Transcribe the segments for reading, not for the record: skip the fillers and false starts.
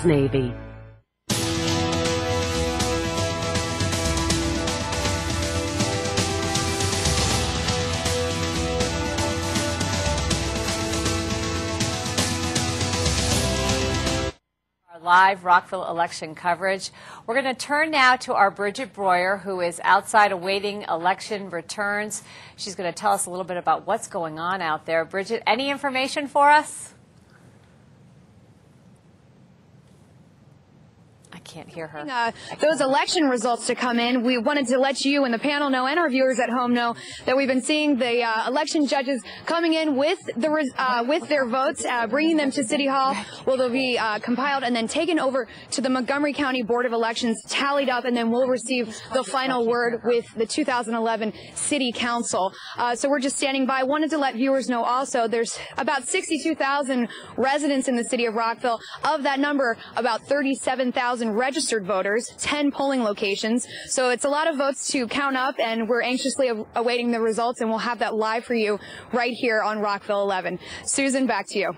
Navy. Live Rockville election coverage. We're going to turn now to our Bridget Breuer, who is outside awaiting election returns. She's going to tell us a little bit about what's going on out there. Bridget, any information for us? I can't hear her. Those election results to come in. We wanted to let you and the panel know and our viewers at home know that we've been seeing the election judges coming in with their votes, bringing them to City Hall, where they'll be compiled and then taken over to the Montgomery County Board of Elections, tallied up, and then we'll receive the final word with the 2011 City Council. So we're just standing by. Wanted to let viewers know also there's about 62,000 residents in the city of Rockville. Of that number, about 37,000 registered voters, 10 polling locations. So it's a lot of votes to count up, and we're anxiously awaiting the results, and we'll have that live for you right here on Rockville 11. Susan, back to you.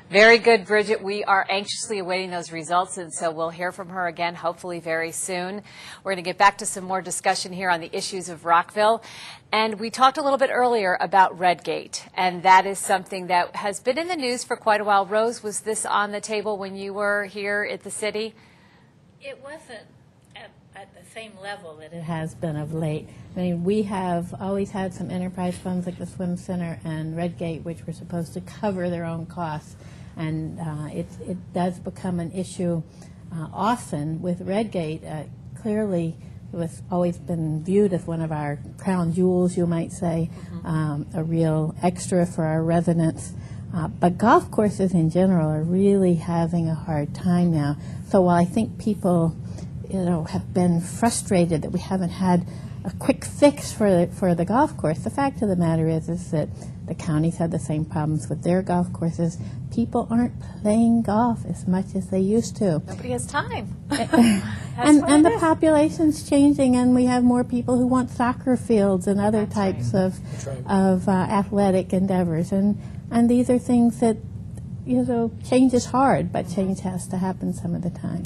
Very good, Bridget. We are anxiously awaiting those results, and so we'll hear from her again, hopefully very soon. We're going to get back to some more discussion here on the issues of Rockville. And we talked a little bit earlier about Redgate, and that is something that has been in the news for quite a while. Rose, was this on the table when you were here at the city? It wasn't at the same level that it has been of late. I mean, we have always had some enterprise funds like the Swim Center and Redgate, which were supposed to cover their own costs. And it does become an issue often with Redgate. Clearly, it was always been viewed as one of our crown jewels, you might say, a real extra for our residents. But golf courses in general are really having a hard time now. So while I think people, have been frustrated that we haven't had a quick fix for the golf course, the fact of the matter is that the counties have the same problems with their golf courses. People aren't playing golf as much as they used to. Nobody has time. and the population's changing, and we have more people who want soccer fields and other types of athletic endeavors. And these are things that, change is hard, but change has to happen some of the time.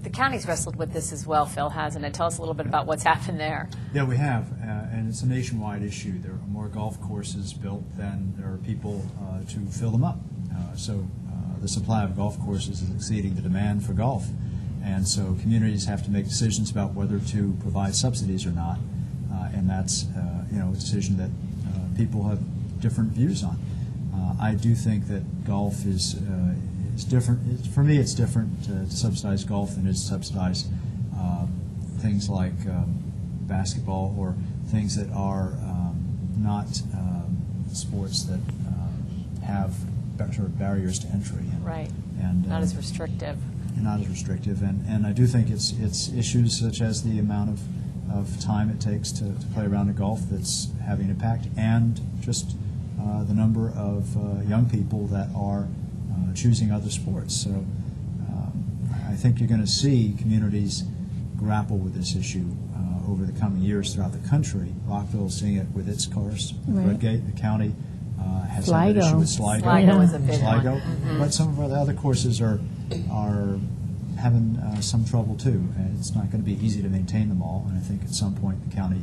The county's wrestled with this as well, Phil, hasn't it? Tell us a little bit about what's happened there. Yeah, we have, and it's a nationwide issue. There are more golf courses built than there are people to fill them up. So the supply of golf courses is exceeding the demand for golf. And so communities have to make decisions about whether to provide subsidies or not. And that's, a decision that people have different views on. I do think that golf is different. For me, it's different to subsidize golf than it is to subsidize things like basketball or things that are not sports that have sort of barriers to entry. Right. And not as restrictive. Not as restrictive. And I do think it's issues such as the amount of time it takes to play around a golf that's having an impact, and just the number of young people that are choosing other sports. So I think you're going to see communities grapple with this issue over the coming years throughout the country. Rockville is seeing it with its course. Right. Redgate, the county has an issue with Sligo. Sligo is a big one. But some of the other courses are having some trouble too, and it's not going to be easy to maintain them all. And I think at some point the county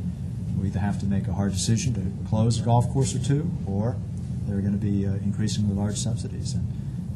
will either have to make a hard decision to close a golf course or two, or they're going to be increasingly large subsidies.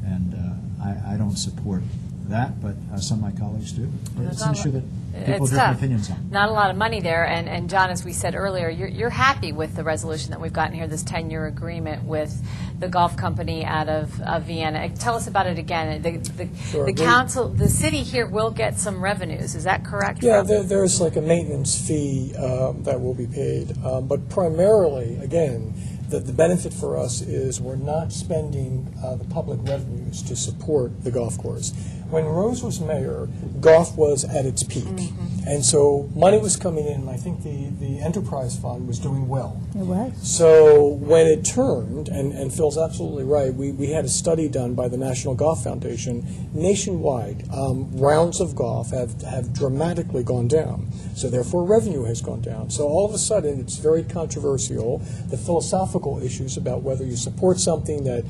And I don't support that, but some of my colleagues do. It's an issue that people have different opinions on. Not a lot of money there, and John, as we said earlier, you're happy with the resolution that we've gotten here, this 10-year agreement with the golf company out of Vienna. Tell us about it again. The council, the city here will get some revenues. Is that correct? Yeah, there's like a maintenance fee that will be paid, but primarily, again, the benefit for us is we're not spending the public revenues to support the golf course. When Rose was mayor, golf was at its peak. And so money was coming in, and I think the enterprise fund was doing well. It was. So when it turned, and Phil's absolutely right, we had a study done by the National Golf Foundation. Nationwide, rounds of golf have dramatically gone down. So therefore revenue has gone down. So all of a sudden it's very controversial, the philosophical issues about whether you support something that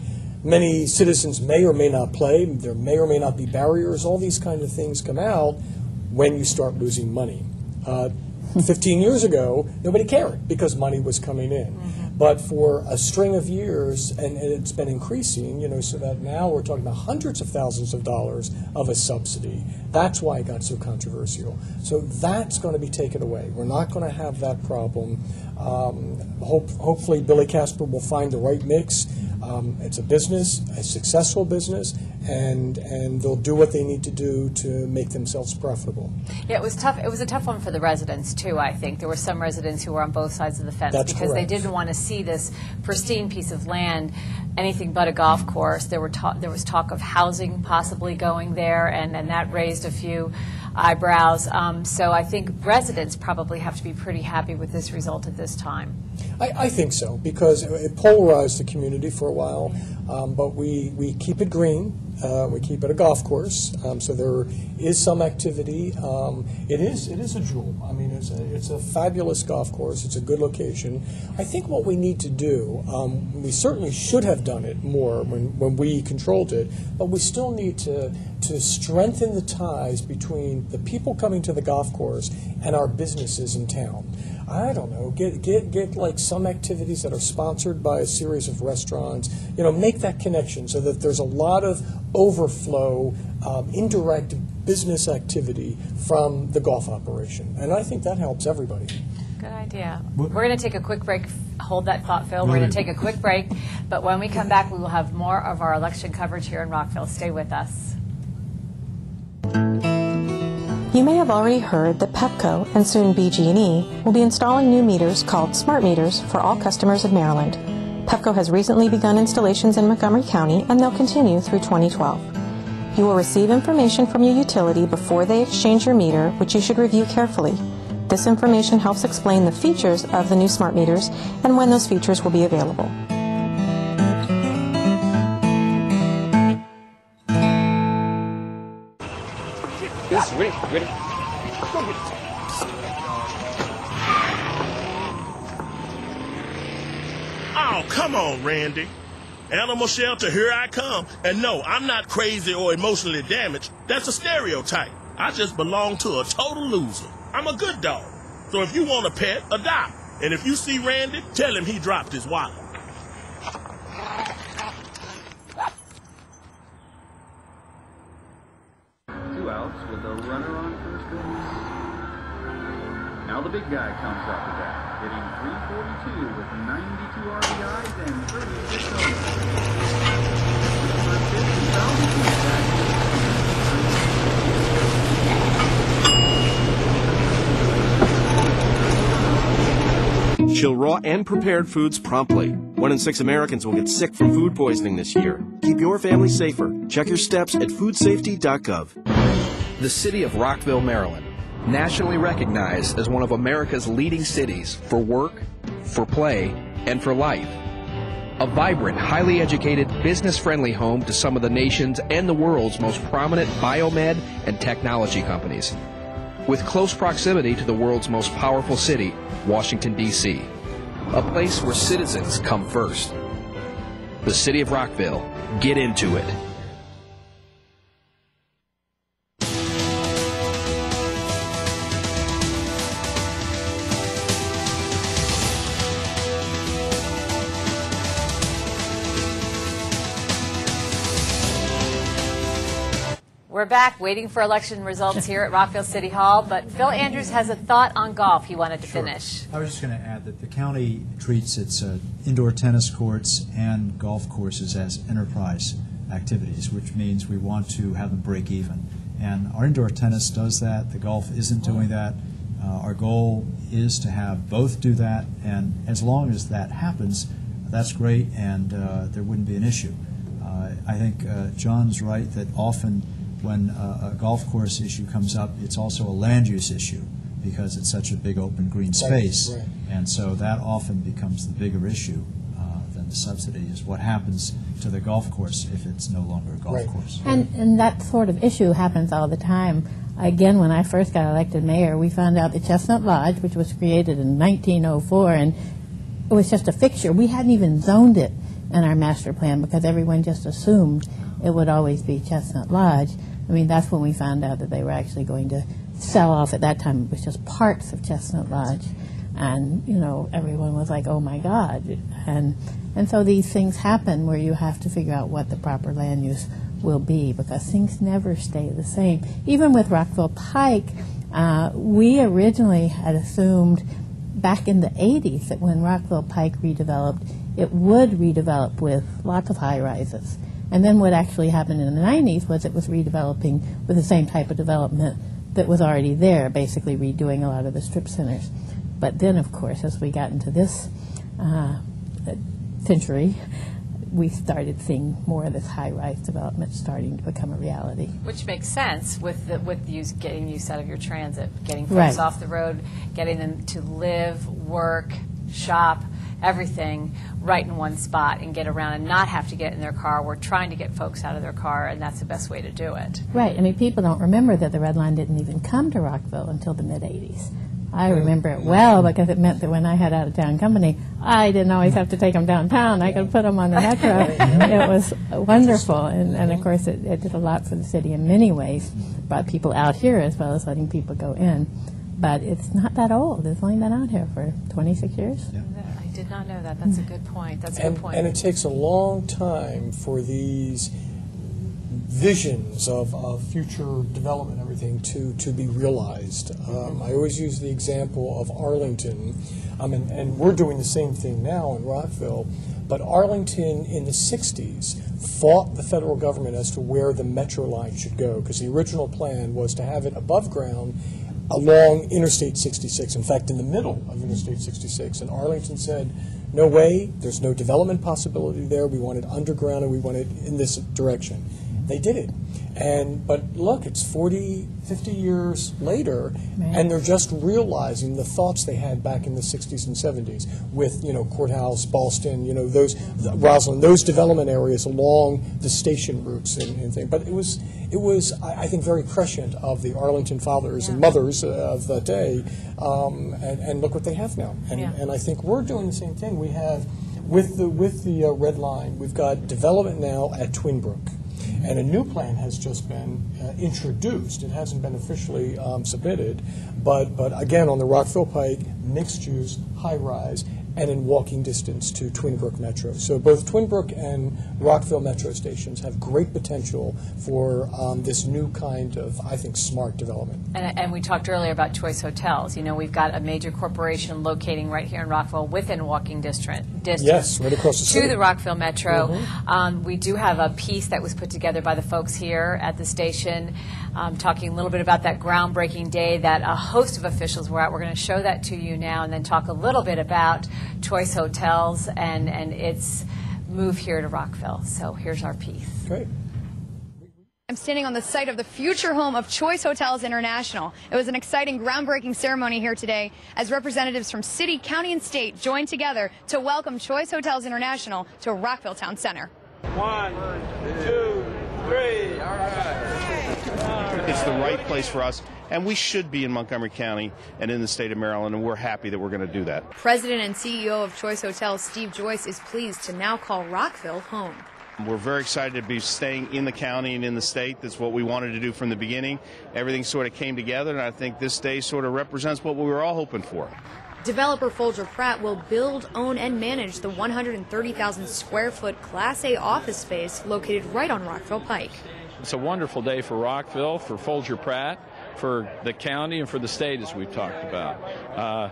Many citizens may or may not play. There may or may not be barriers. All these kind of things come out when you start losing money. 15 years ago, nobody cared because money was coming in. But for a string of years, and it's been increasing, so that now we're talking about hundreds of thousands of dollars of a subsidy. That's why it got so controversial. So that's going to be taken away. We're not going to have that problem. Hopefully Billy Casper will find the right mix. It's a business, a successful business, and they'll do what they need to do to make themselves profitable. Yeah, it was tough. It was a tough one for the residents too. I think there were some residents who were on both sides of the fence because they didn't want to see this pristine piece of land anything but a golf course. There was talk of housing possibly going there, and that raised a few eyebrows. So I think residents probably have to be pretty happy with this result at this time. I think so, because it polarized the community for a while, but we keep it green. We keep it a golf course, so there is some activity. It is a jewel. I mean, it's a fabulous golf course. It's a good location. I think what we need to do, we certainly should have done it more when we controlled it, but we still need to strengthen the ties between the people coming to the golf course and our businesses in town. I don't know, get like some activities that are sponsored by a series of restaurants, make that connection so that there's a lot of overflow, indirect business activity from the golf operation. And I think that helps everybody. Good idea. We're going to take a quick break. Hold that thought, Phil. We're going to take a quick break. But when we come back, we will have more of our election coverage here in Rockville. Stay with us. You may have already heard that Pepco, and soon BG&E, will be installing new meters called smart meters for all customers of Maryland. Pepco has recently begun installations in Montgomery County, and they'll continue through 2012. You will receive information from your utility before they exchange your meter, which you should review carefully. This information helps explain the features of the new smart meters and when those features will be available. Yes, ready. Oh, come on, Randy. Animal shelter, here I come. And no, I'm not crazy or emotionally damaged. That's a stereotype. I just belong to a total loser. I'm a good dog. So if you want a pet, adopt. And if you see Randy, tell him he dropped his wallet. 2 outs with a runner on first base. Now the big guy comes up to bat, hitting .342 with 92 RBIs and 36 homers. First pitch is fouled between back. Chill raw and prepared foods promptly. 1 in 6 Americans will get sick from food poisoning this year. Keep your family safer. Check your steps at foodsafety.gov. The city of Rockville, Maryland, nationally recognized as one of America's leading cities for work, for play, and for life. A vibrant, highly educated, business-friendly home to some of the nation's and the world's most prominent biomed and technology companies. With close proximity to the world's most powerful city, Washington, D.C. A place where citizens come first. The city of Rockville. Get into it. We're back waiting for election results here at Rockville City Hall, but Phil Andrews has a thought on golf he wanted to finish. I was just going to add that the county treats its indoor tennis courts and golf courses as enterprise activities, which means we want to have them break even. And our indoor tennis does that. The golf isn't doing that. Our goal is to have both do that, and as long as that happens, that's great, and there wouldn't be an issue. I think John's right that often when a golf course issue comes up, it's also a land use issue because it's such a big open green space. Right. And so that often becomes the bigger issue than the subsidy is what happens to the golf course if it's no longer a golf course. And that sort of issue happens all the time. Again, when I first got elected mayor, we found out that Chestnut Lodge, which was created in 1904, and it was just a fixture. We hadn't even zoned it. in our master plan because everyone just assumed it would always be Chestnut Lodge. I mean, that's when we found out that they were actually going to sell off. At that time, it was just parts of Chestnut Lodge. And, you know, everyone was like, oh, my God. And so these things happen where you have to figure out what the proper land use will be because things never stay the same. Even with Rockville Pike, we originally had assumed back in the 80s that when Rockville Pike redeveloped, it would redevelop with lots of high-rises. And then what actually happened in the 90s was it was redeveloping with the same type of development that was already there, basically redoing a lot of the strip centers. But then, of course, as we got into this century, we started seeing more of this high-rise development starting to become a reality. Which makes sense with getting use out of your transit, getting folks Right. off the road, getting them to live, work, shop, everything right in one spot and get around and not have to get in their car. We're trying to get folks out of their car, and that's the best way to do it. Right. I mean, people don't remember that the Red Line didn't even come to Rockville until the mid-'80s. I remember it well because it meant that when I had out-of-town company, I didn't always have to take them downtown. I could put them on the metro. It was wonderful. And of course, it did a lot for the city in many ways. Brought people out here as well as letting people go in. But it's not that old. It's only been out here for 26 years. Yeah. I did not know that. That's a good point. That's a good point. And it takes a long time for these visions of future development and everything to be realized. I always use the example of Arlington, and we're doing the same thing now in Rockville, but Arlington in the 60s fought the federal government as to where the metro line should go, because the original plan was to have it above ground along Interstate 66, in fact, in the middle of Interstate 66. And Arlington said, no way, there's no development possibility there. We want it underground and we want it in this direction. They did it. But look, it's 40, 50 years later, and they're just realizing the thoughts they had back in the 60s and 70s with, Courthouse, Ballston, those, Roslyn, those development areas along the station routes and things. But it was, I think, very prescient of the Arlington fathers and mothers of that day, and look what they have now. And I think we're doing the same thing. We have, with the Red Line, we've got development now at Twinbrook. And a new plan has just been introduced. It hasn't been officially submitted, but again, on the Rockville Pike, mixed use, high rise, and in walking distance to Twinbrook Metro. So both Twinbrook and Rockville Metro stations have great potential for this new kind of, I think, smart development. And we talked earlier about Choice Hotels. We've got a major corporation locating right here in Rockville within walking distance. Yes, right across the city. To the Rockville Metro. We do have a piece that was put together by the folks here at the station, talking a little bit about that groundbreaking day that a host of officials were at. We're going to show that to you now and then talk a little bit about Choice Hotels and its move here to Rockville. So here's our piece. Great. I'm standing on the site of the future home of Choice Hotels International. It was an exciting, groundbreaking ceremony here today as representatives from city, county, and state joined together to welcome Choice Hotels International to Rockville Town Center. 1, 2, 3. All right. It's the right place for us, and we should be in Montgomery County and in the state of Maryland, and we're happy that we're going to do that. President and CEO of Choice Hotels, Steve Joyce, is pleased to now call Rockville home. We're very excited to be staying in the county and in the state. That's what we wanted to do from the beginning. Everything sort of came together, and I think this day sort of represents what we were all hoping for. Developer Folger Pratt will build, own, and manage the 130,000 square foot Class A office space located right on Rockville Pike. It's a wonderful day for Rockville, for Folger Pratt, for the county, and for the state, as we've talked about.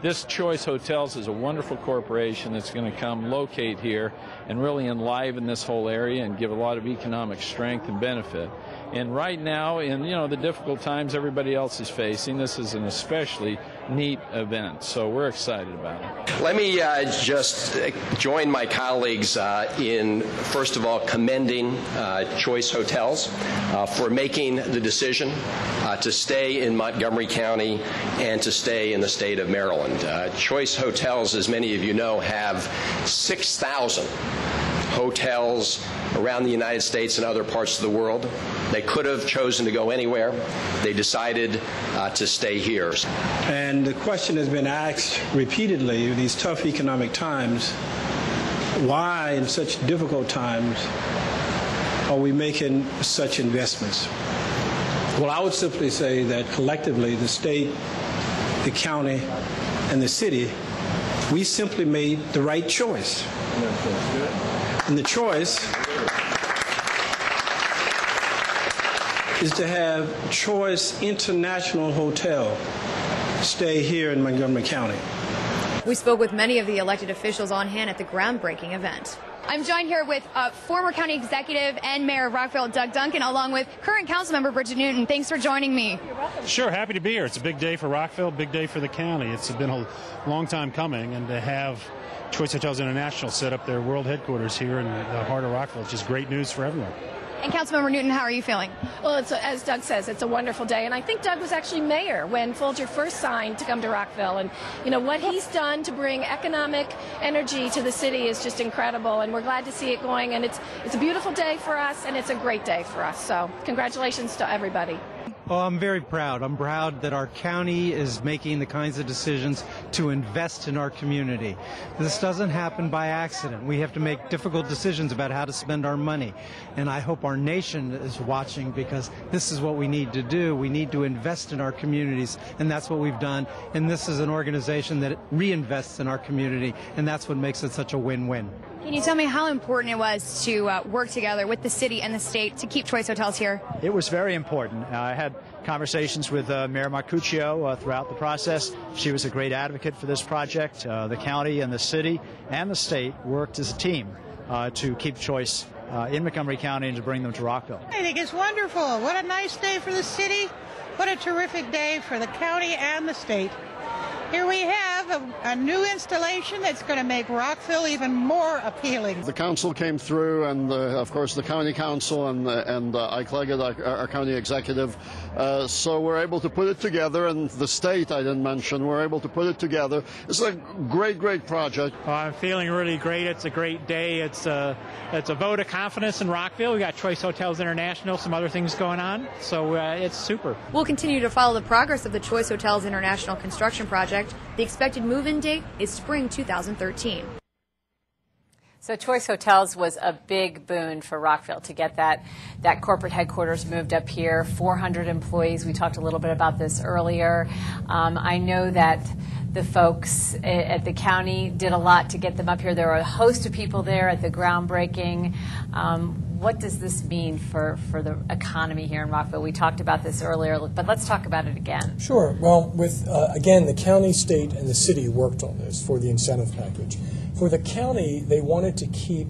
This Choice Hotels is a wonderful corporation that's going to come locate here and really enliven this whole area and give a lot of economic strength and benefit. And right now, in the difficult times everybody else is facing, this is an especially neat event. So we're excited about it. Let me just join my colleagues in, first of all, commending Choice Hotels for making the decision to stay in Montgomery County and to stay in the state of Maryland. Choice Hotels, as many of you know, have 6,000 hotels around the United States and other parts of the world. They could have chosen to go anywhere. They decided to stay here. And the question has been asked repeatedly in these tough economic times, why in such difficult times are we making such investments? Well, I would simply say that collectively, the state, the county, and the city, we simply made the right choice. And the choice is to have Choice International Hotel stay here in Montgomery County. We spoke with many of the elected officials on hand at the groundbreaking event. I'm joined here with former county executive and mayor of Rockville, Doug Duncan, along with current council member Bridget Newton. Thanks for joining me. You're welcome. Sure, happy to be here. It's a big day for Rockville, big day for the county. It's been a long time coming, and to have Choice Hotels International set up their world headquarters here in the heart of Rockville, it's just great news for everyone. And Councilmember Newton, how are you feeling? Well, as Doug says, it's a wonderful day. And I think Doug was actually mayor when Folger first signed to come to Rockville. And, you know, what he's done to bring economic energy to the city is just incredible. And we're glad to see it going. And it's a beautiful day for us, and it's a great day for us. So congratulations to everybody. Oh, I'm very proud. I'm proud that our county is making the kinds of decisions to invest in our community. This doesn't happen by accident. We have to make difficult decisions about how to spend our money. And I hope our nation is watching, because this is what we need to do. We need to invest in our communities, and that's what we've done. And this is an organization that reinvests in our community, and that's what makes it such a win-win. Can you tell me how important it was to work together with the city and the state to keep Choice Hotels here? It was very important. I had conversations with Mayor Marcuccio throughout the process. She was a great advocate for this project. The county and the city and the state worked as a team to keep Choice in Montgomery County and to bring them to Rockville. I think it's wonderful. What a nice day for the city. What a terrific day for the county and the state. Here we have a new installation that's going to make Rockville even more appealing. The council came through, and of course the county council and Ike Leggett, our county executive. So we're able to put it together, and the state I didn't mention, we're able to put it together. It's a great, great project. I'm feeling really great. It's a great day. It's a vote of confidence in Rockville. We got Choice Hotels International, some other things going on, so it's super. We'll continue to follow the progress of the Choice Hotels International construction project. The expected move-in date is spring 2013. So Choice Hotels was a big boon for Rockville to get that corporate headquarters moved up here. 400 employees. We talked a little bit about this earlier. I know that the folks at the county did a lot to get them up here. There were a host of people there at the groundbreaking. What does this mean for the economy here in Rockville? We talked about this earlier, but let's talk about it again. Sure. Well, with again, the county, state, and the city worked on this for the incentive package. For the county, they wanted to keep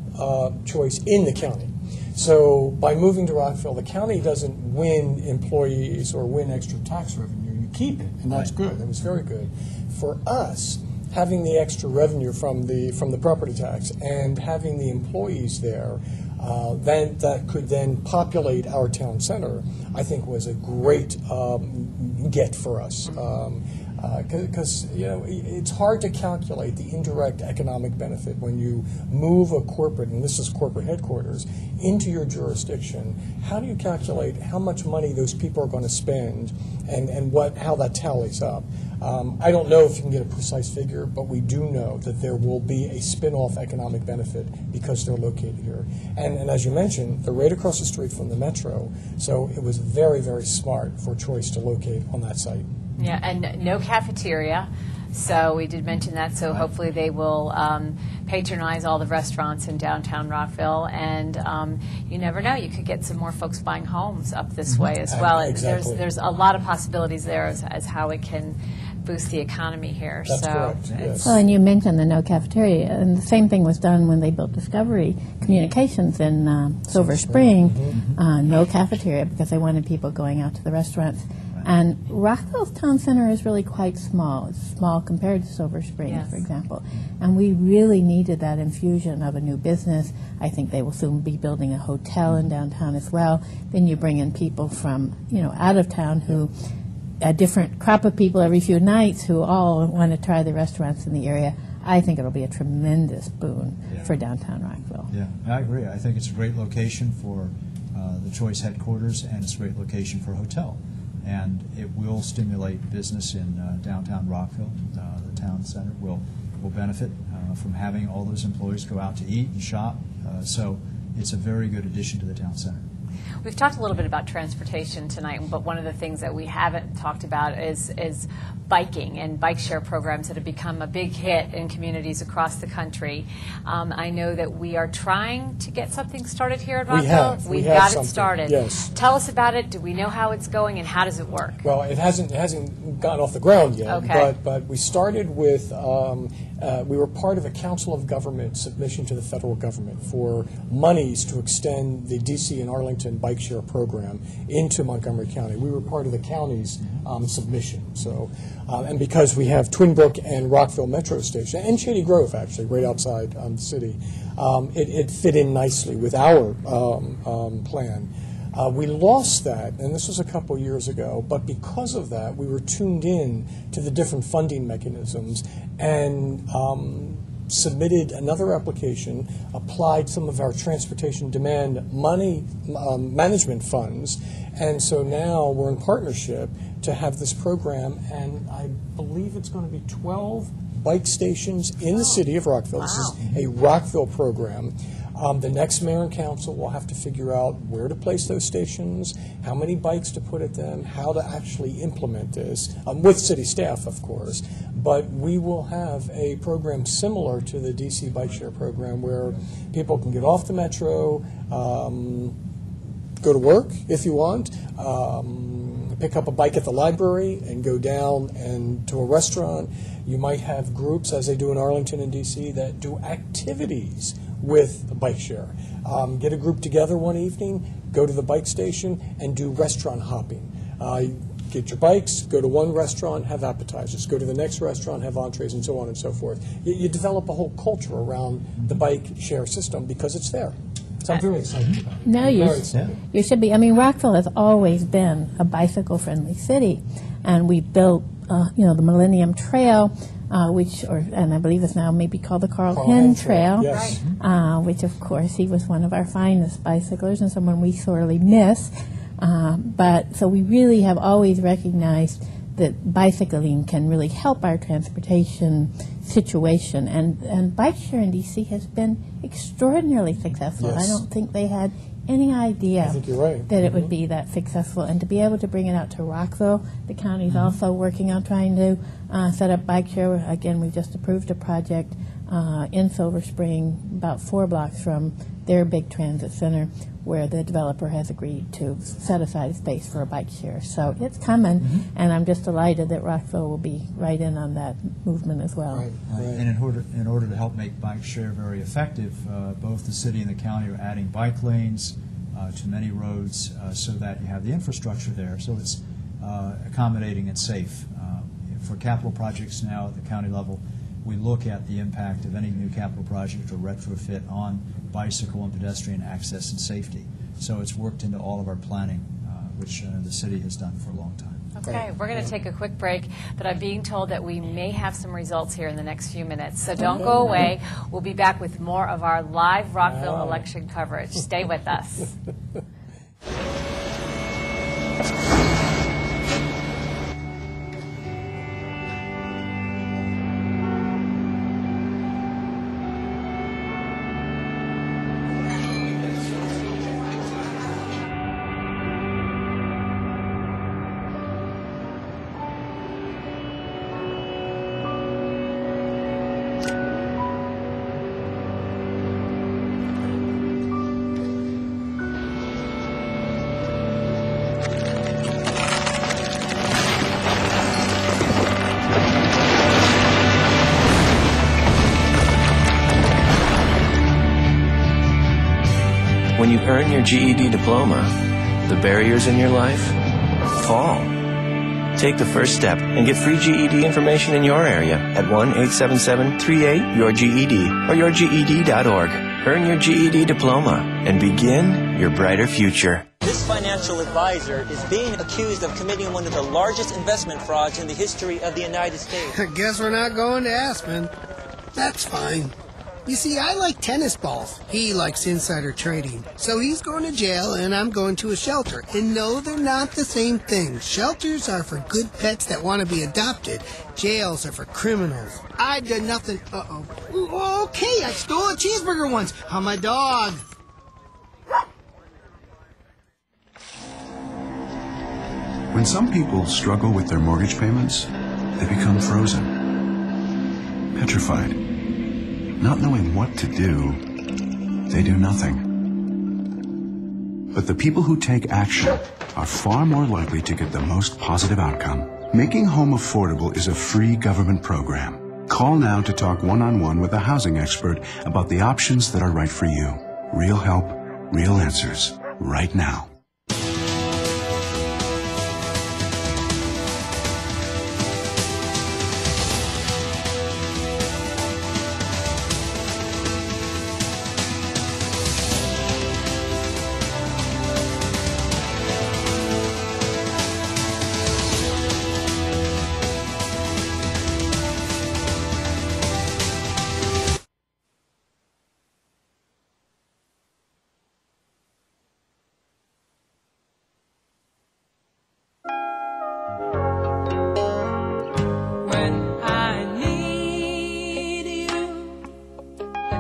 Choice in the county. So by moving to Rockville, the county doesn't win employees or win extra tax revenue. You keep it, and that's good. That was very good. For us, having the extra revenue from the property tax and having the employees there, that could then populate our town center, I think was a great get for us. Because it's hard to calculate the indirect economic benefit when you move a corporate, and this is corporate headquarters, into your jurisdiction. How do you calculate how much money those people are going to spend and how that tallies up? I don't know if you can get a precise figure, but we do know that there will be a spin-off economic benefit because they're located here. And as you mentioned, they're right across the street from the metro, so it was very, very smart for Choice to locate on that site. Yeah, and no cafeteria. So we did mention that, so hopefully they will patronize all the restaurants in downtown Rockville. And you never know, you could get some more folks buying homes up this way as well. Exactly. There's a lot of possibilities there as how it can boost the economy here. That's so correct, yes. Well, and you mentioned the no cafeteria, and the same thing was done when they built Discovery Communications in Silver Spring. No cafeteria because they wanted people going out to the restaurants. And Rockville's town center is really quite small. It's small compared to Silver Springs, for example. And we really needed that infusion of a new business. I think they will soon be building a hotel in downtown as well. Then you bring in people from, out of town who, a different crop of people every few nights who all want to try the restaurants in the area. I think it'll be a tremendous boon for downtown Rockville. Yeah, I agree. I think it's a great location for the Choice headquarters, and it's a great location for a hotel. And it will stimulate business in downtown Rockville. The town center will benefit from having all those employees go out to eat and shop. So it's a very good addition to the town center. We've talked a little bit about transportation tonight, but one of the things that we haven't talked about is biking and bike share programs that have become a big hit in communities across the country. I know that we are trying to get something started here at Rockville. We've got something. it started. Yes. Tell us about it. Do we know how it's going, and how does it work? Well, it hasn't gotten off the ground yet. Okay. But we started with we were part of a Council of Government submission to the federal government for monies to extend the D.C. and Arlington bike share program into Montgomery County. We were part of the county's submission. So, and because we have Twin Brook and Rockville Metro Station, and Shady Grove actually, right outside the city, it fit in nicely with our plan. We lost that, and this was a couple years ago, but because of that, we were tuned in to the different funding mechanisms and submitted another application, applied some of our transportation demand money management funds, and so now we're in partnership to have this program, and I believe it's going to be 12 bike stations in the city of Rockville. Wow. This is a Rockville program. The next mayor and council will have to figure out where to place those stations, how many bikes to put at them, how to actually implement this, with city staff, of course. But we will have a program similar to the DC Bike Share program where people can get off the metro, go to work if you want, pick up a bike at the library and go down and to a restaurant. You might have groups, as they do in Arlington and DC, that do activities with a bike share. Get a group together one evening, go to the bike station, and do restaurant hopping. Get your bikes, go to one restaurant, have appetizers. Go to the next restaurant, have entrees, and so on and so forth. You develop a whole culture around the bike share system because it's there. So I'm very excited about it. No, you should be. I mean, Rockville has always been a bicycle-friendly city, and we built, the Millennium Trail, and I believe it's now maybe called the Carl Penn Trail, yes. Which, of course, he was one of our finest bicyclers and someone we sorely miss. So we really have always recognized that bicycling can really help our transportation situation. And bike share in D.C. has been extraordinarily successful. Yes. I don't think they had any idea I think you're right. that it would be that successful. And to be able to bring it out to Rockville, the county's also working on trying to set up bike share. Again, we just approved a project in Silver Spring, about 4 blocks from their big transit center, where the developer has agreed to set aside space for a bike share. So it's coming, and I'm just delighted that Rockville will be right in on that movement as well. Right. And in order to help make bike share very effective, both the city and the county are adding bike lanes to many roads so that you have the infrastructure there. So it's accommodating and safe. For capital projects now at the county level, we look at the impact of any new capital project or retrofit on bicycle and pedestrian access and safety. So it's worked into all of our planning, which the city has done for a long time. Okay, we're going to take a quick break, but I'm being told that we may have some results here in the next few minutes. So don't go away. We'll be back with more of our live Rockville election coverage. Stay with us. When you earn your GED diploma, the barriers in your life fall. Take the first step and get free GED information in your area at 1-877-38-YOUR-GED or yourged.org. Earn your GED diploma and begin your brighter future. This financial advisor is being accused of committing one of the largest investment frauds in the history of the United States. I guess we're not going to Aspen. That's fine. You see, I like tennis balls. He likes insider trading. So he's going to jail and I'm going to a shelter. And no, they're not the same thing. Shelters are for good pets that want to be adopted. Jails are for criminals. I did nothing. Uh-oh. Okay, I stole a cheeseburger once. How my dog? When some people struggle with their mortgage payments, they become frozen, petrified. Not knowing what to do, they do nothing. But the people who take action are far more likely to get the most positive outcome. Making home affordable is a free government program. Call now to talk one-on-one with a housing expert about the options that are right for you. Real help, real answers, right now.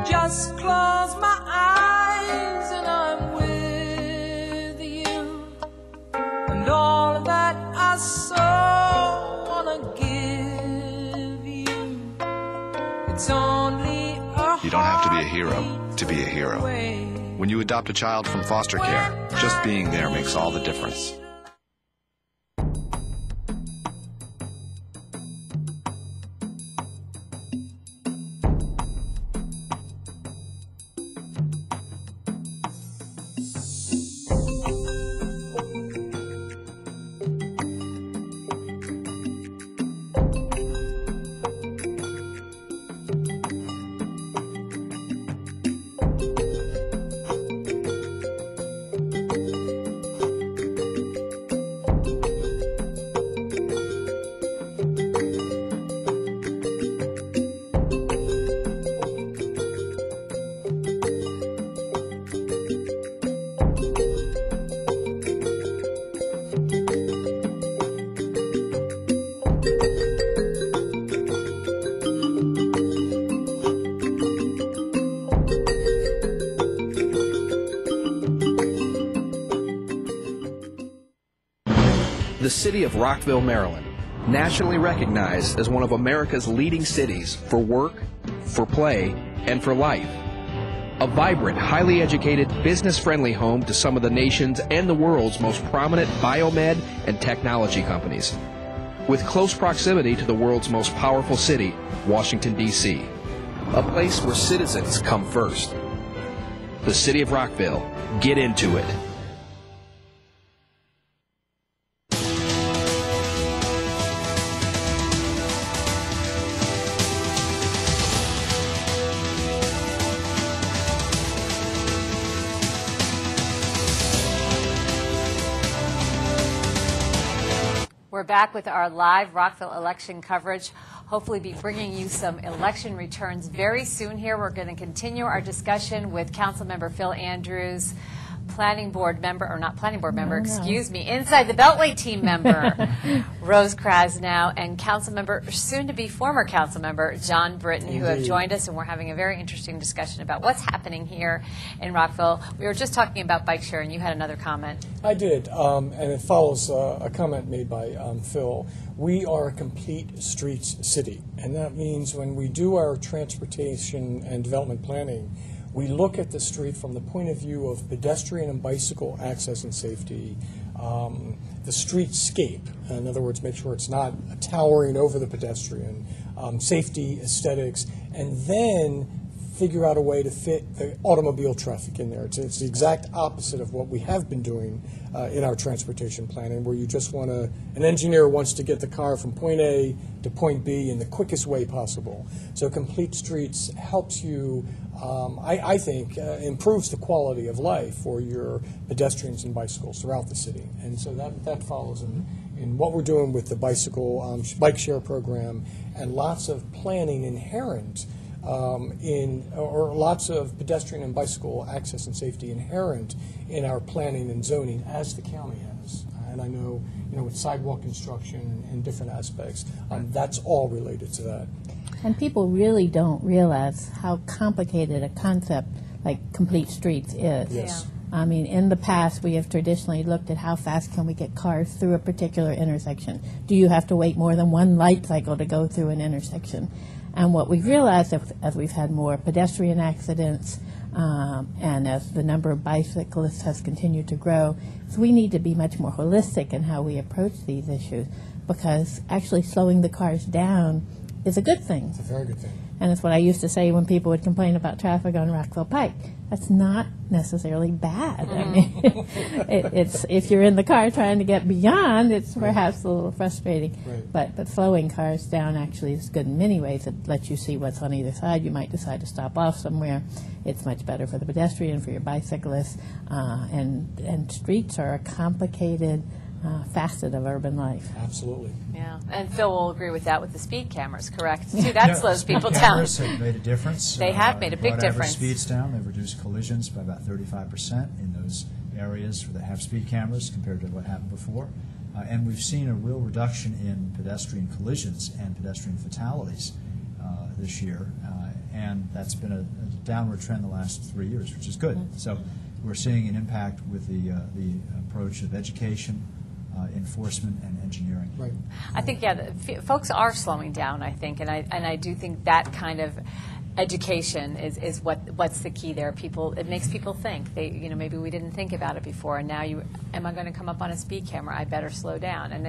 Just close my eyes and I'm with you, and all that I so wanna give you, it's only a You don't have to be a hero to be a hero. When you adopt a child from foster care, just being there makes all the difference. The city of Rockville, Maryland, nationally recognized as one of America's leading cities for work, for play, and for life. A vibrant, highly educated, business-friendly home to some of the nation's and the world's most prominent biomed and technology companies. With close proximity to the world's most powerful city, Washington, D.C. A place where citizens come first. The city of Rockville. Get into it. We're back with our live Rockville election coverage. Hopefully be bringing you some election returns very soon here. We're going to continue our discussion with Councilmember Phil Andrews, planning board member, or not planning board member, excuse me, inside the Beltway team member, Rose Krasnow, and Councilmember, soon to be former Councilmember, John Britton, who have joined us, and we're having a very interesting discussion about what's happening here in Rockville. We were just talking about bike sharing. You had another comment. I did, and it follows a comment made by Phil. We are a complete streets city, and that means when we do our transportation and development planning, we look at the street from the point of view of pedestrian and bicycle access and safety, the streetscape, in other words, make sure it's not towering over the pedestrian, safety, aesthetics, and then figure out a way to fit the automobile traffic in there. It's the exact opposite of what we have been doing in our transportation planning, where you just want to, an engineer wants to get the car from point A to point B in the quickest way possible. So Complete Streets helps you, I think, improves the quality of life for your pedestrians and bicycles throughout the city. And so that follows in what we're doing with the bicycle bike share program, and lots of planning inherent or lots of pedestrian and bicycle access and safety inherent in our planning and zoning, as the county has. And I know, with sidewalk construction and different aspects, that's all related to that. And people really don't realize how complicated a concept like complete streets is. Yes. I mean, in the past, we have traditionally looked at how fast can we get cars through a particular intersection. Do you have to wait more than one light cycle to go through an intersection? And what we've realized as we've had more pedestrian accidents and as the number of bicyclists has continued to grow, is we need to be much more holistic in how we approach these issues, because actually slowing the cars down is a good thing. It's a very good thing. And it's what I used to say when people would complain about traffic on Rockville Pike. That's not necessarily bad. I mean, it's if you're in the car trying to get beyond, it's perhaps a little frustrating. Right. But slowing cars down actually is good in many ways. It lets you see what's on either side. You might decide to stop off somewhere. It's much better for the pedestrian, for your bicyclist. And streets are a complicated facet of urban life. Absolutely. Yeah, and Phil will agree with that with the speed cameras, correct? Too, that slows people down. Cameras have made a difference. They have made a big brought difference. Average speeds down. They've reduced collisions by about 35% in those areas that have speed cameras compared to what happened before. And we've seen a real reduction in pedestrian collisions and pedestrian fatalities this year. And that's been a downward trend the last 3 years, which is good. So we're seeing an impact with the approach of education, enforcement, and engineering. Right. I think, folks are slowing down, I think, and I do think that kind of education is what's the key there. It makes people think. Maybe we didn't think about it before, and now am I going to come up on a speed camera? I better slow down. And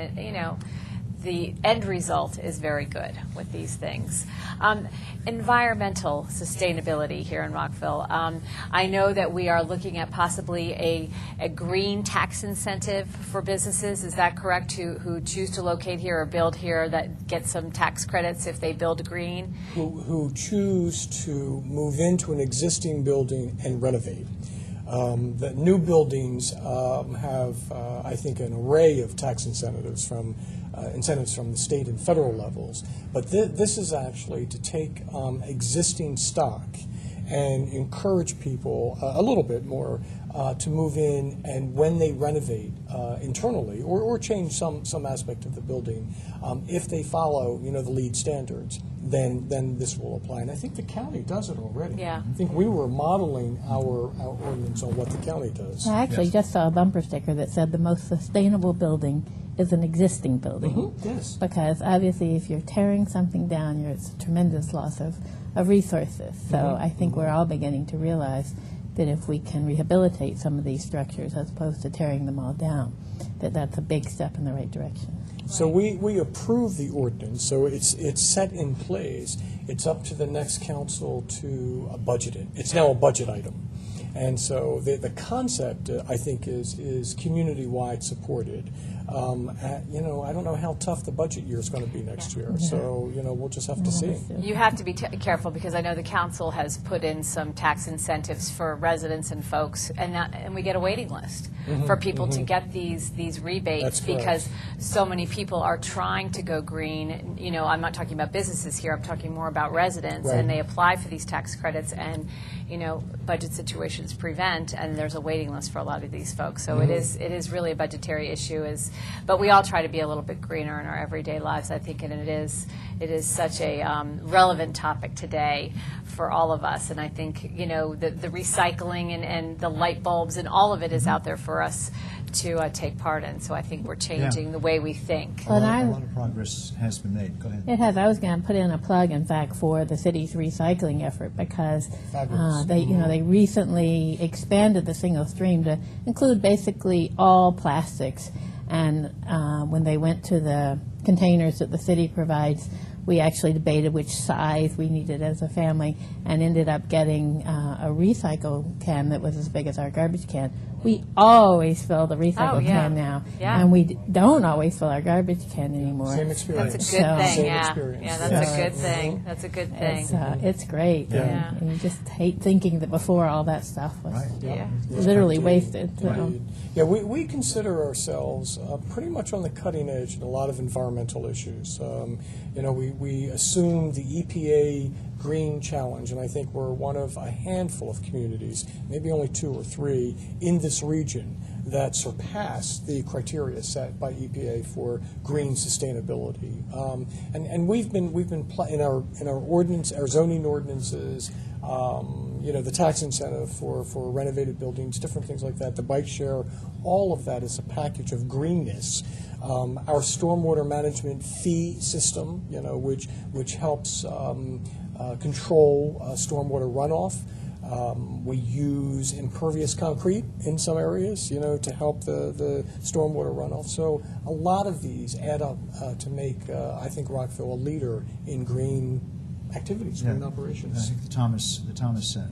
the end result is very good with these things. Environmental sustainability here in Rockville. I know that we are looking at possibly a green tax incentive for businesses. Is that correct? Who choose to locate here or build here, that get some tax credits if they build green? Who choose to move into an existing building and renovate. The new buildings have, I think, an array of tax incentives from the state and federal levels. But this is actually to take existing stock and encourage people a little bit more to move in, and when they renovate internally or change some aspect of the building, if they follow the LEED standards, then this will apply. And I think the county does it already. Yeah. I think we were modeling our ordinance on what the county does. I actually just saw a bumper sticker that said the most sustainable building is an existing building. Mm-hmm. Yes. Because obviously if you're tearing something down, it's a tremendous loss of resources. So I think we're all beginning to realize that if we can rehabilitate some of these structures as opposed to tearing them all down, that's a big step in the right direction. So we approve the ordinance, so it's set in place. It's up to the next council to budget it. It's now a budget item. And so the concept, I think, is community-wide supported. I don't know how tough the budget year is going to be next year, so we'll just have to see. You have to be careful, because I know the council has put in some tax incentives for residents and folks, and we get a waiting list for people to get these rebates. That's correct. Because so many people are trying to go green. I'm not talking about businesses here. I'm talking more about residents, and they apply for these tax credits, and budget situations prevent, and there's a waiting list for a lot of these folks. So it is really a budgetary issue. But we all try to be a little bit greener in our everyday lives, I think, and it is such a relevant topic today for all of us. And I think the recycling and the light bulbs and all of it is out there for us to take part in. So I think we're changing the way we think. A lot of progress has been made. Go ahead. It has. I was going to put in a plug, in fact, for the city's recycling effort, because they recently expanded the single stream to include basically all plastics. And when they went to the containers that the city provides, we actually debated which size we needed as a family, and ended up getting a recycle can that was as big as our garbage can. We always fill the recycle can now, and we don't always fill our garbage can anymore. Same experience. That's a good thing. Same experience. Yeah, that's a good thing. That's a good thing. It's great. Yeah. And you just hate thinking that before all that stuff was literally wasted. So. Yeah, we consider ourselves pretty much on the cutting edge in a lot of environmental environmental issues. We assumed the EPA Green Challenge, and I think we're one of a handful of communities, maybe only 2 or 3, in this region that surpass the criteria set by EPA for green sustainability. And we've been in our ordinance, our zoning ordinances, the tax incentive for renovated buildings, different things like that, the bike share, all of that is a package of greenness. Our stormwater management fee system, which helps control stormwater runoff. We use impervious concrete in some areas, to help the stormwater runoff. So a lot of these add up to make, I think, Rockville a leader in green activities, green operations. I think the Thomas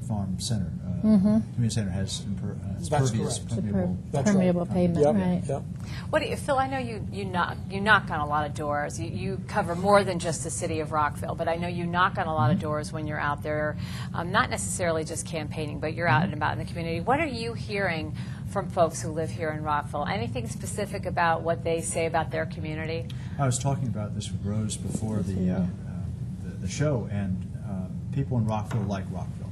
Farm Center, community center has impervious permeable pavement, right? Yep. What do you, Phil? I know you knock on a lot of doors. You cover more than just the city of Rockville, but I know you knock on a lot of doors when you're out there, not necessarily just campaigning, but you're out and about in the community. What are you hearing from folks who live here in Rockville? Anything specific about what they say about their community? I was talking about this with Rose before the show, and people in Rockville like Rockville.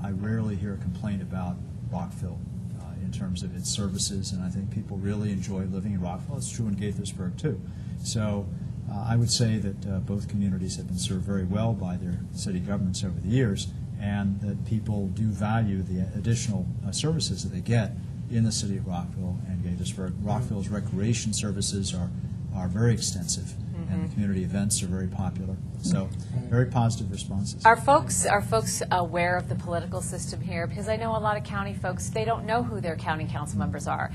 I rarely hear a complaint about Rockville in terms of its services, and I think people really enjoy living in Rockville. It's true in Gaithersburg too. So I would say that both communities have been served very well by their city governments over the years, and that people do value the additional services that they get in the city of Rockville and Gaithersburg. Rockville's recreation services are very extensive, and the community events are very popular. So very positive responses. Are folks aware of the political system here? Because I know a lot of county folks, they don't know who their county council members are.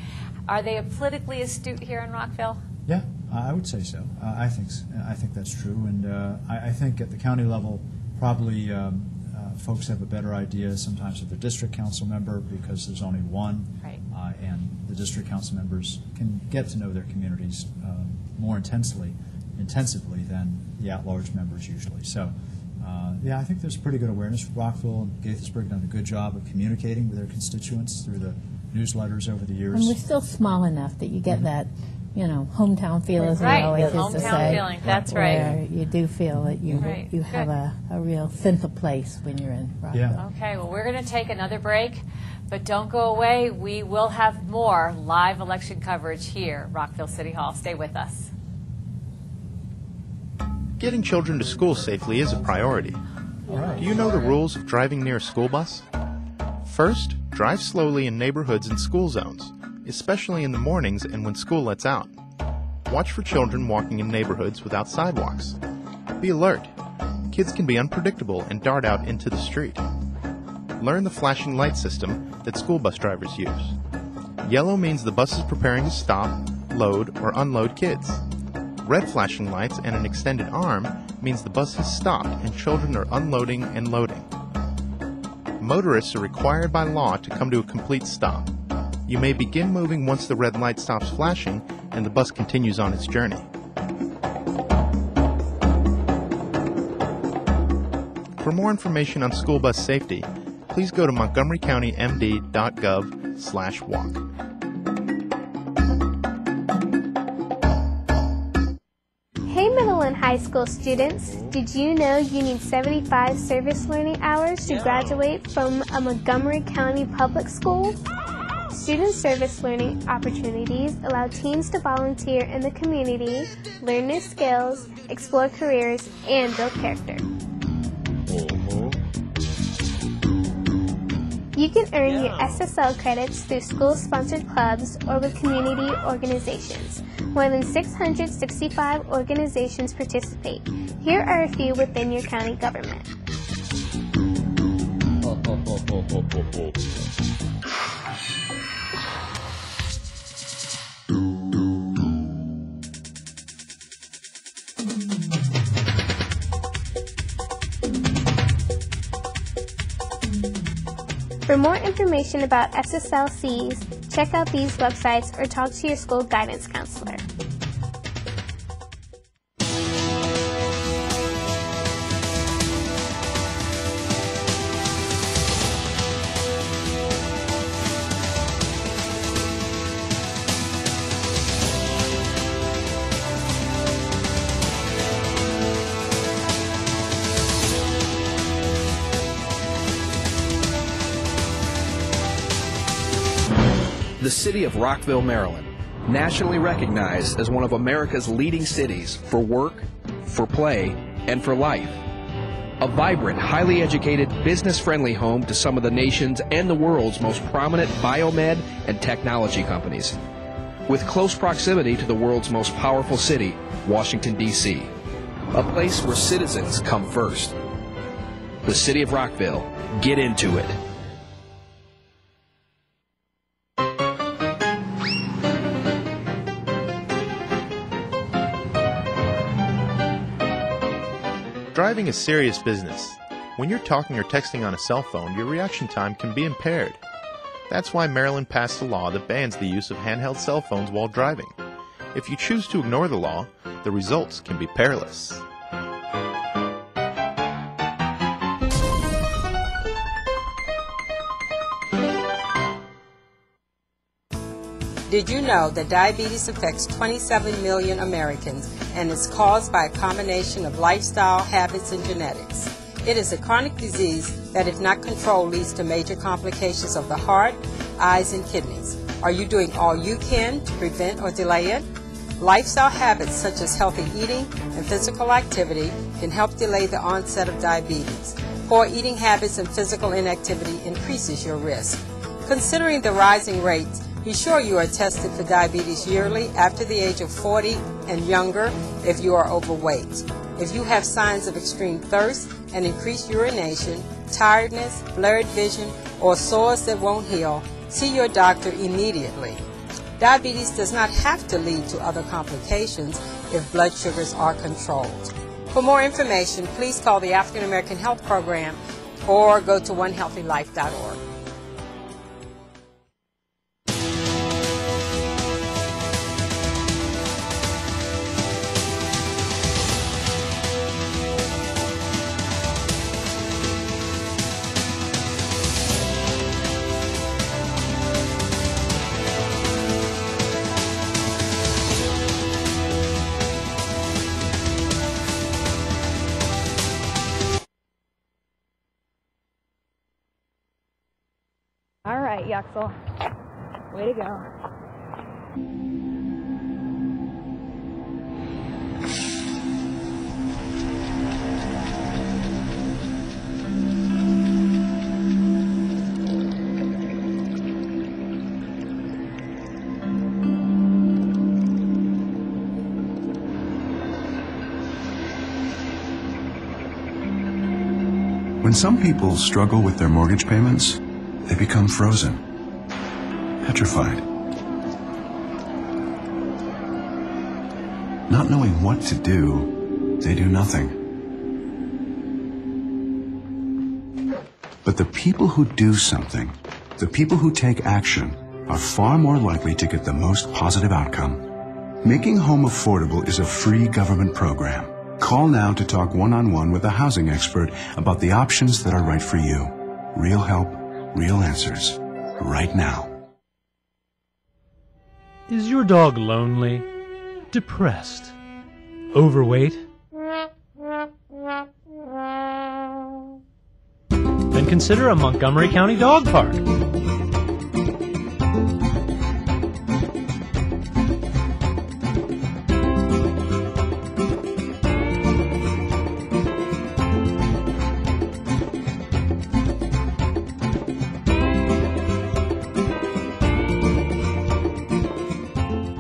Are they politically astute here in Rockville? Yeah, I would say so. I think that's true, and I think at the county level, probably folks have a better idea sometimes of their district council member because there's only one, right. And the district council members can get to know their communities more intensively than the at-large members usually. So, yeah, I think there's pretty good awareness. Rockville and Gaithersburg have done a good job of communicating with their constituents through the newsletters over the years. And we're still small enough that you get that, hometown feel, as we right. always used to hometown say. feeling. That's where right. You do feel that you have a real sense of place when you're in Rockville. Yeah. Okay, well, we're going to take another break, but don't go away. We will have more live election coverage here at Rockville City Hall. Stay with us. Getting children to school safely is a priority. Do you know the rules of driving near a school bus? First, drive slowly in neighborhoods and school zones, especially in the mornings and when school lets out. Watch for children walking in neighborhoods without sidewalks. Be alert. Kids can be unpredictable and dart out into the street. Learn the flashing light system that school bus drivers use. Yellow means the bus is preparing to stop, load, or unload kids. Red flashing lights and an extended arm means the bus has stopped and children are unloading and loading. Motorists are required by law to come to a complete stop. You may begin moving once the red light stops flashing and the bus continues on its journey. For more information on school bus safety, please go to montgomerycountymd.gov/walk. Hey middle and high school students, did you know you need 75 service learning hours to graduate from a Montgomery County public school? Student service learning opportunities allow teens to volunteer in the community, learn new skills, explore careers, and build character. You can earn your SSL credits through school-sponsored clubs or with community organizations. More than 665 organizations participate. Here are a few within your county government. For more information about SSLCs, check out these websites or talk to your school guidance counselor. The city of Rockville, Maryland, nationally recognized as one of America's leading cities for work, for play, and for life. A vibrant, highly educated, business-friendly home to some of the nation's and the world's most prominent biomed and technology companies. With close proximity to the world's most powerful city, Washington, D.C. A place where citizens come first. The city of Rockville. Get into it. Driving is serious business. When you're talking or texting on a cell phone, your reaction time can be impaired. That's why Maryland passed a law that bans the use of handheld cell phones while driving. If you choose to ignore the law, the results can be perilous. Did you know that diabetes affects 27 million Americans and is caused by a combination of lifestyle, habits, and genetics? It is a chronic disease that, if not controlled, leads to major complications of the heart, eyes, and kidneys. Are you doing all you can to prevent or delay it? Lifestyle habits such as healthy eating and physical activity can help delay the onset of diabetes. Poor eating habits and physical inactivity increases your risk. Considering the rising rates, be sure you are tested for diabetes yearly after the age of 40 and younger if you are overweight. If you have signs of extreme thirst and increased urination, tiredness, blurred vision, or sores that won't heal, see your doctor immediately. Diabetes does not have to lead to other complications if blood sugars are controlled. For more information, please call the African American Health Program or go to onehealthylife.org. All right, Yaxel. Way to go. When some people struggle with their mortgage payments, they become frozen, petrified. Not knowing what to do, they do nothing. But the people who do something, the people who take action, are far more likely to get the most positive outcome. Making home affordable is a free government program. Call now to talk one-on-one with a housing expert about the options that are right for you. Real help, real answers, right now. Is your dog lonely, depressed, overweight? Then consider a Montgomery County dog park.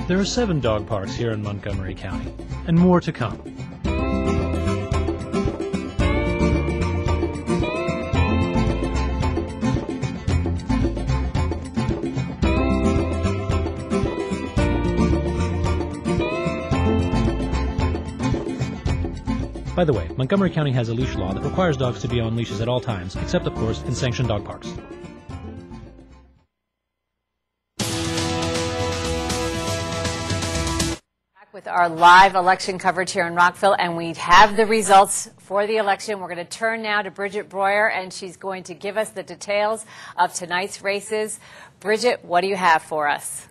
There are 7 dog parks here in Montgomery County, and more to come. By the way, Montgomery County has a leash law that requires dogs to be on leashes at all times, except, of course, in sanctioned dog parks. With our live election coverage here in Rockville, and we have the results for the election. We're going to turn now to Bridget Breuer, and she's going to give us the details of tonight's races. Bridget, what do you have for us?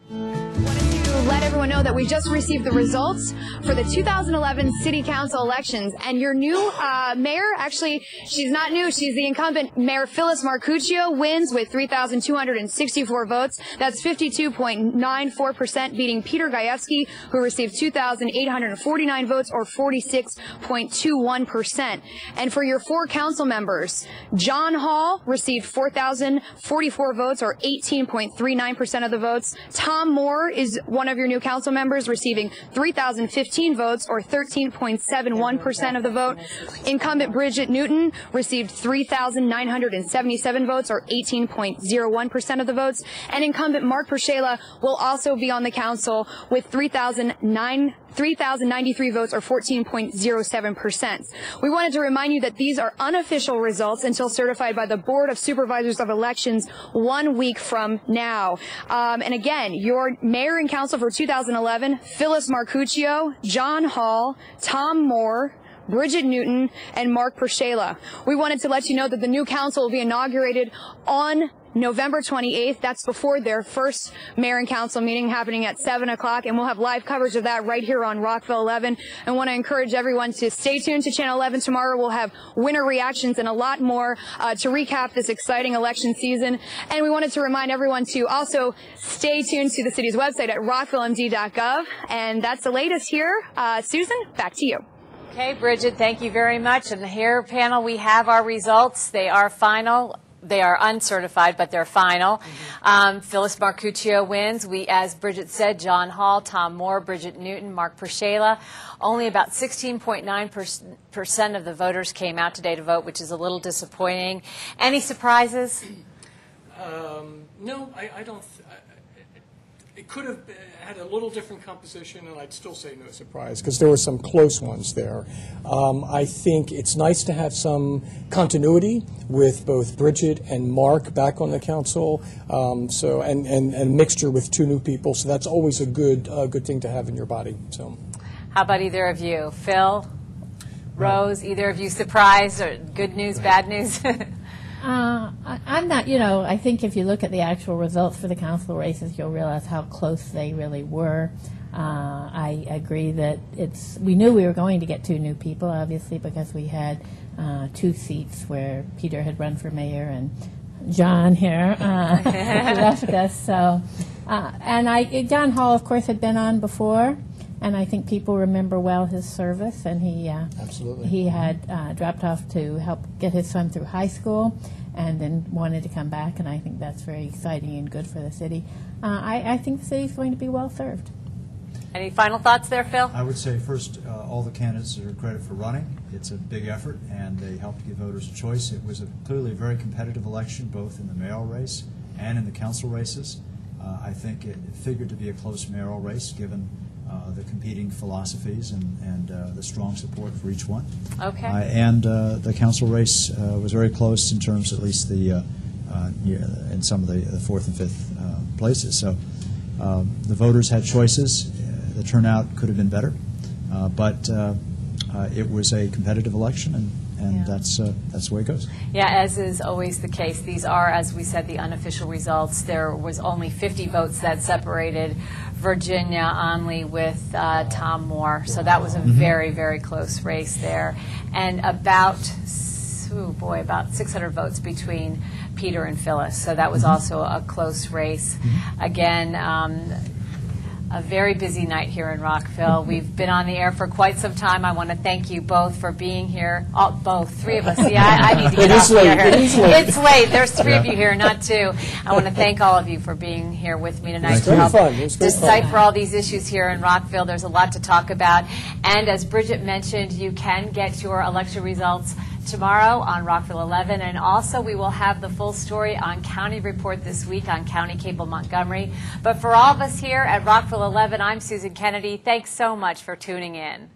Wanted to let everyone everyone know that we just received the results for the 2011 City Council elections, and your new mayor, actually, she's not new, she's the incumbent Mayor Phyllis Marcuccio, wins with 3,264 votes. That's 52.94%, beating Peter Gajewski, who received 2,849 votes, or 46.21%. And for your 4 council members, John Hall received 4,044 votes, or 18.39% of the votes. Tom Moore is one of your new council members, receiving 3,015 votes, or 13.71% of the vote. Incumbent Bridget Newton received 3,977 votes, or 18.01% of the votes. And incumbent Mark Pershela will also be on the council with 3,093 votes, or 14.07%. We wanted to remind you that these are unofficial results until certified by the Board of Supervisors of Elections 1 week from now. And again, your mayor and council for 2011, Phyllis Marcuccio, John Hall, Tom Moore, Bridget Newton, and Mark Pershela. We wanted to let you know that the new council will be inaugurated on November 28th. That's before their first mayor and council meeting happening at 7 o'clock, and we'll have live coverage of that right here on Rockville 11. I want to encourage everyone to stay tuned to Channel 11 tomorrow. We'll have winner reactions and a lot more to recap this exciting election season. And we wanted to remind everyone to also stay tuned to the city's website at rockvillemd.gov. And that's the latest here. Susan, back to you. Okay, Bridget, thank you very much. And here, panel, we have our results. They are final. They are uncertified, but they're final. Phyllis Marcuccio wins. As Bridget said, John Hall, Tom Moore, Bridget Newton, Mark Pershela. Only about 16.9% of the voters came out today to vote, which is a little disappointing. Any surprises? No, I don't. It could have had a little different composition, and I'd still say no surprise, because there were some close ones there. I think it's nice to have some continuity with both Bridget and Mark back on the council, and mixture with 2 new people, so that's always a good thing to have in your body. So, how about either of you? Phil, Rose, either of you surprised, or good news, bad news? I'm not, I think if you look at the actual results for the council races, you'll realize how close they really were. I agree that we knew we were going to get 2 new people, obviously, because we had 2 seats where Peter had run for mayor and John here left us. So, John Hall, of course, had been on before. And I think people remember well his service, and he had dropped off to help get his son through high school, and then wanted to come back, and I think that's very exciting and good for the city. I think the city's going to be well served. Any final thoughts there, Phil? I would say first, all the candidates are credit for running. It's a big effort, and they helped give voters a choice. It was clearly a very competitive election, both in the mayoral race and in the council races. I think it figured to be a close mayoral race, given the competing philosophies and the strong support for each one. Okay. And the council race was very close in terms, at least in some of the 4th and 5th places. So the voters had choices. The turnout could have been better, but it was a competitive election, and that's the way it goes. Yeah, as is always the case, these are, as we said, the unofficial results. There was only 50 votes that separated Virginia Onley with Tom Moore, so that was a very, very close race there, and about 600 votes between Peter and Phyllis, so that was also a close race. Again, a very busy night here in Rockville. We've been on the air for quite some time. I want to thank you both for being here. Both, 3 of us. See, I need to get off here. It's late. There's 3 of you here, not 2. I want to thank all of you for being here with me tonight to help decipher all these issues here in Rockville. There's a lot to talk about. And as Bridget mentioned, you can get your election results tomorrow on Rockville 11, and also we will have the full story on County Report this week on County Cable Montgomery. But for all of us here at Rockville 11, I'm Susan Kennedy. Thanks so much for tuning in.